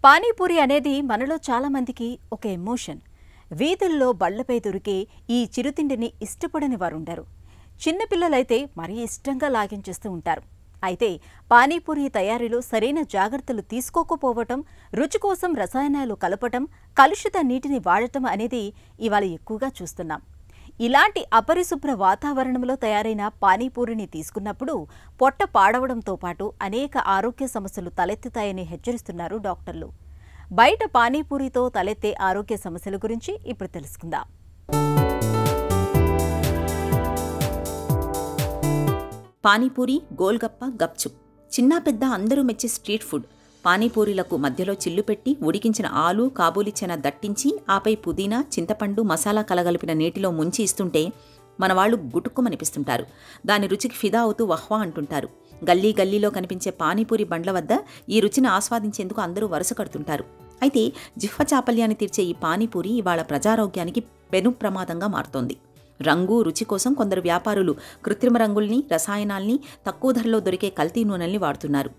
పానీపూరి అనేది మనలో చాలా మందికి ఒక ఎమోషన్. వీధుల్లో బళ్లపై దొరికే ఈ చిరుతిండిని ఇష్టపడని వారుండరు. చిన్నపిల్లలైతే మరీ ఇష్టంగా లాగించేస్తూ ఉంటారు. అయితే పానీపూరి తయారీలో సరైన జాగ్రత్తలు తీసుకోకపోవటం, రుచి కోసం రసాయనాలు కలపటం, కలుషిత నీటిని వాడటం అనేది ఇవాళ ఎక్కువగా చూస్తున్నాం. ఇలాంటి అపరిశుభ్ర వాతావరణంలో తయారైన పానీపూరిని తీసుకున్నప్పుడు పొట్ట పాడవడంతో పాటు అనేక ఆరోగ్య సమస్యలు తలెత్తుతాయని హెచ్చరిస్తున్నారు డాక్టర్లు. బయట పానీపూరితో తలెత్తే ఆరోగ్య సమస్యల గురించి ఇప్పుడు తెలుసుకుందాం. పానీపూరి, గోల్గప్ప, గప్చుప్ చిన్నా పెద్ద అందరూ మెచ్చే స్ట్రీట్ ఫుడ్. పానీపూరీలకు మధ్యలో చిల్లు పెట్టి ఉడికించిన ఆలు, కాబూలి చెన దట్టించి ఆపై పుదీనా, చింతపండు, మసాలా కలగలిపిన నీటిలో ముంచి ఇస్తుంటే మనవాళ్లు గుటుక్కుమనిపిస్తుంటారు. దాని రుచికి ఫిదా అవుతూ వహ్వా అంటుంటారు. గల్లీ గల్లీలో కనిపించే పానీపూరి బండ్ల వద్ద ఈ రుచిని ఆస్వాదించేందుకు అందరూ వరుస కడుతుంటారు. అయితే జిహ్వ చాపల్యాన్ని తీర్చే ఈ పానీపూరి ఇవాళ ప్రజారోగ్యానికి పెను ప్రమాదంగా మారుతోంది. రంగు, రుచి కోసం కొందరు వ్యాపారులు కృత్రిమ రంగుల్ని, రసాయనాల్ని, తక్కువ ధరలో దొరికే కల్తీ నూనెల్ని వాడుతున్నారు.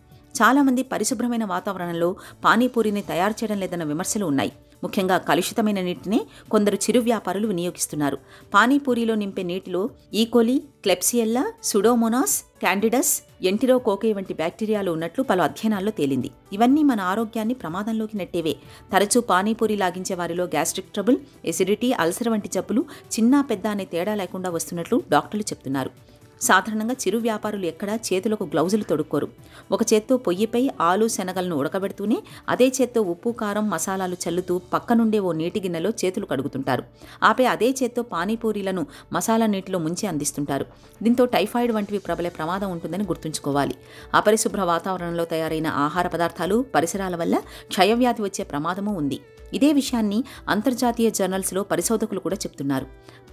చాలామంది పరిశుభ్రమైన వాతావరణంలో పానీపూరిని తయారు చేయడం లేదన్న విమర్శలు ఉన్నాయి. ముఖ్యంగా కలుషితమైన నీటినే కొందరు చిరు వ్యాపారులు వినియోగిస్తున్నారు. పానీపూరిలో నింపే నీటిలో ఈకోలి, క్లెప్సియల్లా, సుడోమోనాస్, క్యాండిడస్, ఎంటిరోకోకే వంటి బ్యాక్టీరియాలు ఉన్నట్లు పలు అధ్యయనాల్లో తేలింది. ఇవన్నీ మన ఆరోగ్యాన్ని ప్రమాదంలోకి నెట్టేవే. తరచూ పానీపూరి లాగించే వారిలో గ్యాస్ట్రిక్ ట్రబుల్, ఎసిడిటీ, అల్సర్ వంటి జబ్బులు చిన్నా పెద్ద అనే తేడా లేకుండా వస్తున్నట్లు డాక్టర్లు చెప్తున్నారు. సాధారణంగా చిరు వ్యాపారులు ఎక్కడా చేతులకు గ్లౌజులు తొడుక్కోరు. ఒక చేత్తో పొయ్యిపై ఆలు, శనగలను ఉడకబెడుతూనే అదే చేత్తో ఉప్పు, కారం, మసాలాలు చల్లుతూ పక్కనుండే ఓ నీటి గిన్నెలో చేతులు కడుగుతుంటారు. ఆపై అదే చేత్తో పానీపూరీలను మసాలా నీటిలో ముంచి అందిస్తుంటారు. దీంతో టైఫాయిడ్ వంటివి ప్రబలే ప్రమాదం ఉంటుందని గుర్తుంచుకోవాలి. అపరిశుభ్ర వాతావరణంలో తయారైన ఆహార పదార్థాలు, పరిసరాల వల్ల క్షయవ్యాధి వచ్చే ప్రమాదమూ ఉంది. ఇదే విషయాన్ని అంతర్జాతీయ జర్నల్స్లో పరిశోధకులు కూడా చెప్తున్నారు.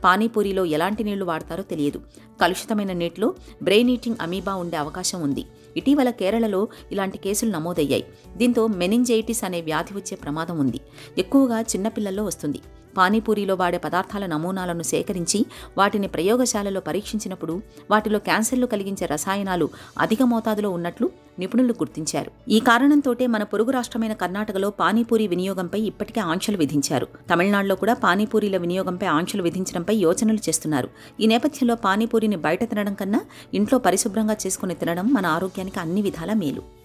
పానీపూరిలో ఎలాంటి నీళ్లు వాడతారో తెలియదు. కలుషితమైన నీటిలో బ్రెయిన్ ఈటింగ్ అమీబా ఉండే అవకాశం ఉంది. ఇటీవల కేరళలో ఇలాంటి కేసులు నమోదయ్యాయి. దీంతో మెనింజైటిస్ అనే వ్యాధి వచ్చే ప్రమాదం ఉంది. ఎక్కువగా చిన్నపిల్లల్లో వస్తుంది. పానీపూరిలో వాడే పదార్థాల నమూనాలను సేకరించి వాటిని ప్రయోగశాలలో పరీక్షించినప్పుడు వాటిలో క్యాన్సర్లు కలిగించే రసాయనాలు అధిక మోతాదులో ఉన్నట్లు నిపుణులు గుర్తించారు. ఈ కారణంతోటే మన పొరుగు రాష్ట్రమైన కర్ణాటకలో పానీపూరి వినియోగంపై ఇప్పటికే ఆంక్షలు విధించారు. తమిళనాడులో కూడా పానీపూరీల వినియోగంపై ఆంక్షలు విధించడంపై యోచనలు చేస్తున్నారు. ఈ నేపథ్యంలో పానీపూరిని బయట తినడం కన్నా ఇంట్లో పరిశుభ్రంగా చేసుకుని తినడం మన ఆరోగ్యానికి అన్ని విధాలా మేలు.